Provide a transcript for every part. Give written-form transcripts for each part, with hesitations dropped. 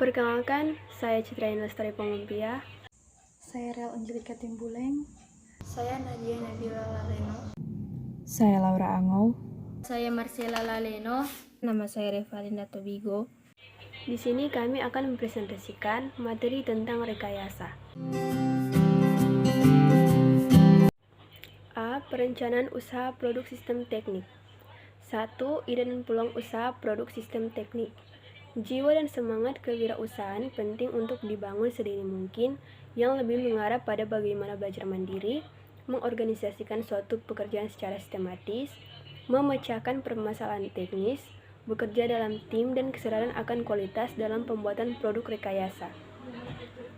Perkenalkan, saya Citra Lestari Pangumpia. Saya Rel Angelika Timbuleng. Saya Nadia Nabila Laleno. Saya Laura Angau. Saya Marcela Laleno. Nama saya Revalinda Tobigo. Di sini kami akan mempresentasikan materi tentang rekayasa. A. Perencanaan usaha produk sistem teknik. 1. Ide dan peluang usaha produk sistem teknik. Jiwa dan semangat kewirausahaan penting untuk dibangun sedini mungkin, yang lebih mengarah pada bagaimana belajar mandiri, mengorganisasikan suatu pekerjaan secara sistematis, memecahkan permasalahan teknis, bekerja dalam tim, dan kesadaran akan kualitas dalam pembuatan produk rekayasa.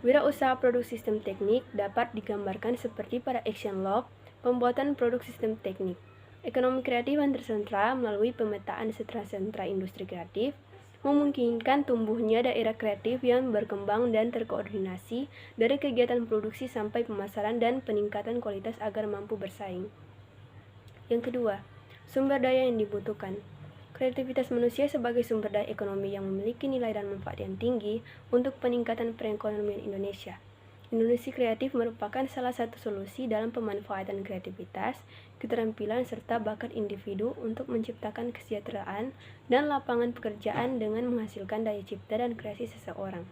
Wirausaha produk sistem teknik dapat digambarkan seperti pada action log, pembuatan produk sistem teknik. Ekonomi kreatif yang tersentra melalui pemetaan sentra-sentra industri kreatif, memungkinkan tumbuhnya daerah kreatif yang berkembang dan terkoordinasi dari kegiatan produksi sampai pemasaran dan peningkatan kualitas agar mampu bersaing. Yang kedua, sumber daya yang dibutuhkan. Kreativitas manusia sebagai sumber daya ekonomi yang memiliki nilai dan manfaat yang tinggi untuk peningkatan perekonomian Indonesia. Industri kreatif merupakan salah satu solusi dalam pemanfaatan kreativitas, keterampilan, serta bakat individu untuk menciptakan kesejahteraan dan lapangan pekerjaan dengan menghasilkan daya cipta dan kreasi seseorang.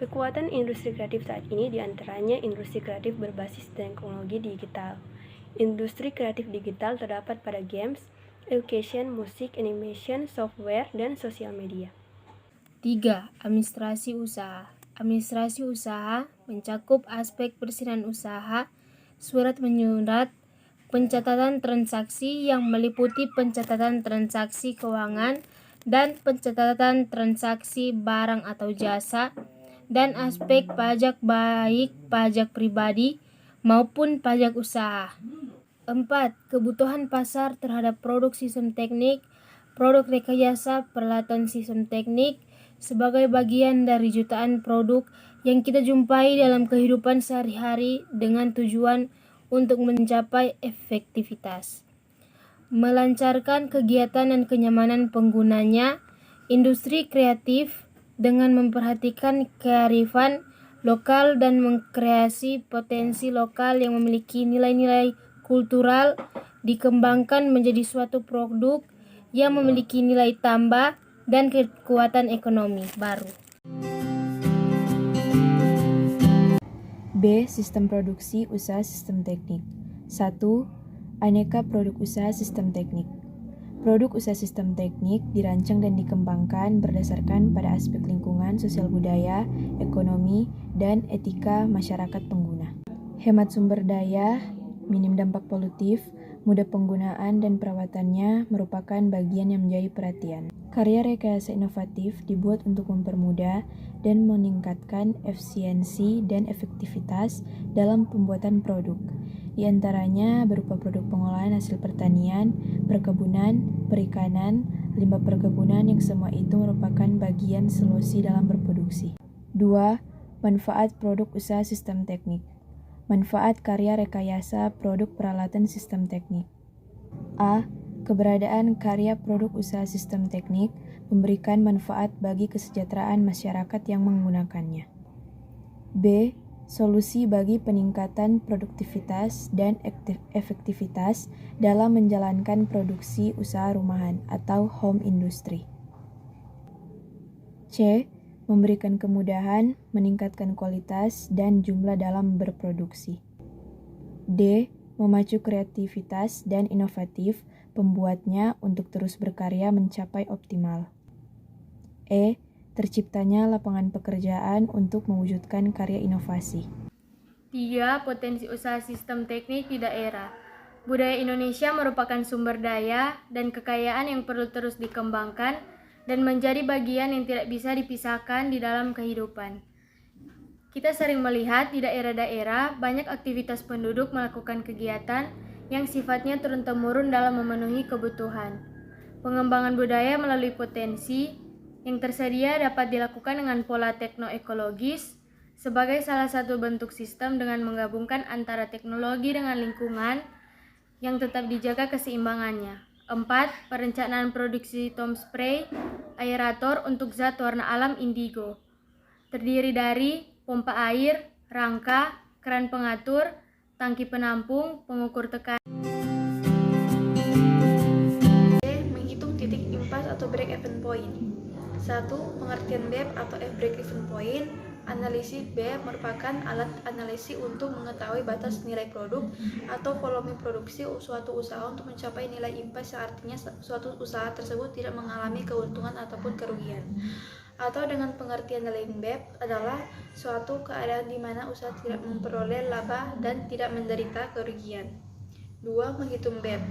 Kekuatan industri kreatif saat ini diantaranya industri kreatif berbasis teknologi digital. Industri kreatif digital terdapat pada games, education, musik, animation, software, dan sosial media. 3. Administrasi usaha. Administrasi usaha mencakup aspek perizinan usaha, surat menyurat, pencatatan transaksi yang meliputi pencatatan transaksi keuangan dan pencatatan transaksi barang atau jasa, dan aspek pajak baik pajak pribadi maupun pajak usaha. 4. Kebutuhan pasar terhadap produk sistem teknik, produk rekayasa peralatan sistem teknik, sebagai bagian dari jutaan produk yang kita jumpai dalam kehidupan sehari-hari dengan tujuan untuk mencapai efektivitas, melancarkan kegiatan dan kenyamanan penggunanya. Industri kreatif dengan memperhatikan kearifan lokal dan mengkreasi potensi lokal yang memiliki nilai-nilai kultural dikembangkan menjadi suatu produk yang memiliki nilai tambah dan kekuatan ekonomi baru. B. Sistem produksi usaha sistem teknik. 1. Aneka produk usaha sistem teknik. Produk usaha sistem teknik dirancang dan dikembangkan berdasarkan pada aspek lingkungan, sosial budaya, ekonomi, dan etika masyarakat pengguna. Hemat sumber daya, minim dampak polutif, mudah penggunaan dan perawatannya merupakan bagian yang menjadi perhatian. Karya rekayasa inovatif dibuat untuk mempermudah dan meningkatkan efisiensi dan efektivitas dalam pembuatan produk. Di antaranya berupa produk pengolahan hasil pertanian, perkebunan, perikanan, limbah perkebunan yang semua itu merupakan bagian solusi dalam berproduksi. 2. Manfaat produk usaha sistem teknik. Manfaat karya rekayasa produk peralatan sistem teknik. A. Keberadaan karya produk usaha sistem teknik memberikan manfaat bagi kesejahteraan masyarakat yang menggunakannya. B. Solusi bagi peningkatan produktivitas dan efektivitas dalam menjalankan produksi usaha rumahan atau home industry. C. Memberikan kemudahan, meningkatkan kualitas dan jumlah dalam berproduksi. D. Memacu kreativitas dan inovatif pembuatnya untuk terus berkarya mencapai optimal. E. Terciptanya lapangan pekerjaan untuk mewujudkan karya inovasi. 3. Potensi usaha sistem teknik di daerah. Budaya Indonesia merupakan sumber daya dan kekayaan yang perlu terus dikembangkan dan menjadi bagian yang tidak bisa dipisahkan di dalam kehidupan. Kita sering melihat di daerah-daerah banyak aktivitas penduduk melakukan kegiatan yang sifatnya turun-temurun dalam memenuhi kebutuhan. Pengembangan budaya melalui potensi yang tersedia dapat dilakukan dengan pola teknoekologis sebagai salah satu bentuk sistem dengan menggabungkan antara teknologi dengan lingkungan yang tetap dijaga keseimbangannya. 4. Perencanaan produksi foam spray aerator untuk zat warna alam indigo. terdiri dari pompa air, rangka, keran pengatur, tangki penampung, pengukur tekanan. Menghitung titik impas atau break even point. 1. Pengertian BEP atau break even point. Analisis BEP merupakan alat analisis untuk mengetahui batas nilai produk atau volume produksi suatu usaha untuk mencapai nilai impas, yang artinya suatu usaha tersebut tidak mengalami keuntungan ataupun kerugian. Atau dengan pengertian lain, BEP adalah suatu keadaan di mana usaha tidak memperoleh laba dan tidak menderita kerugian. 2. Menghitung BEP.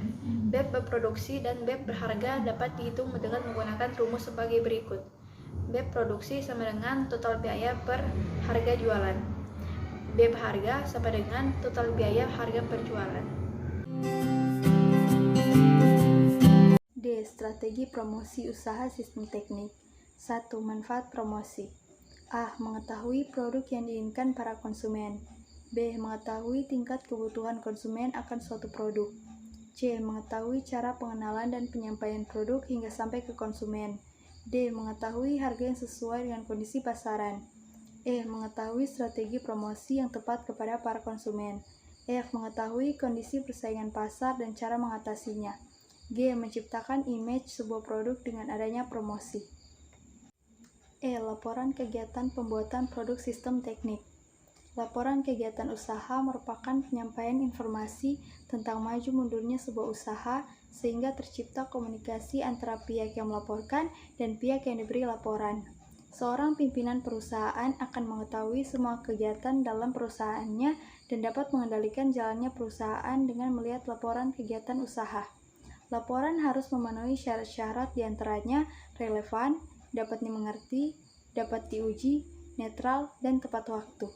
BEP berproduksi dan BEP berharga dapat dihitung dengan menggunakan rumus sebagai berikut. BEP produksi sama dengan total biaya per harga jualan. BEP harga sama dengan total biaya harga penjualan. D. Strategi promosi usaha sistem teknik. 1. Manfaat promosi. A. Mengetahui produk yang diinginkan para konsumen. B. Mengetahui tingkat kebutuhan konsumen akan suatu produk. C. Mengetahui cara pengenalan dan penyampaian produk hingga sampai ke konsumen. D. Mengetahui harga yang sesuai dengan kondisi pasaran. E. Mengetahui strategi promosi yang tepat kepada para konsumen. F. Mengetahui kondisi persaingan pasar dan cara mengatasinya. G. Menciptakan image sebuah produk dengan adanya promosi. E. Laporan kegiatan pembuatan produk sistem teknik. Laporan kegiatan usaha merupakan penyampaian informasi tentang maju mundurnya sebuah usaha sehingga tercipta komunikasi antara pihak yang melaporkan dan pihak yang diberi laporan. Seorang pimpinan perusahaan akan mengetahui semua kegiatan dalam perusahaannya dan dapat mengendalikan jalannya perusahaan dengan melihat laporan kegiatan usaha. Laporan harus memenuhi syarat-syarat, diantaranya relevan, dapat dimengerti, dapat diuji, netral, dan tepat waktu.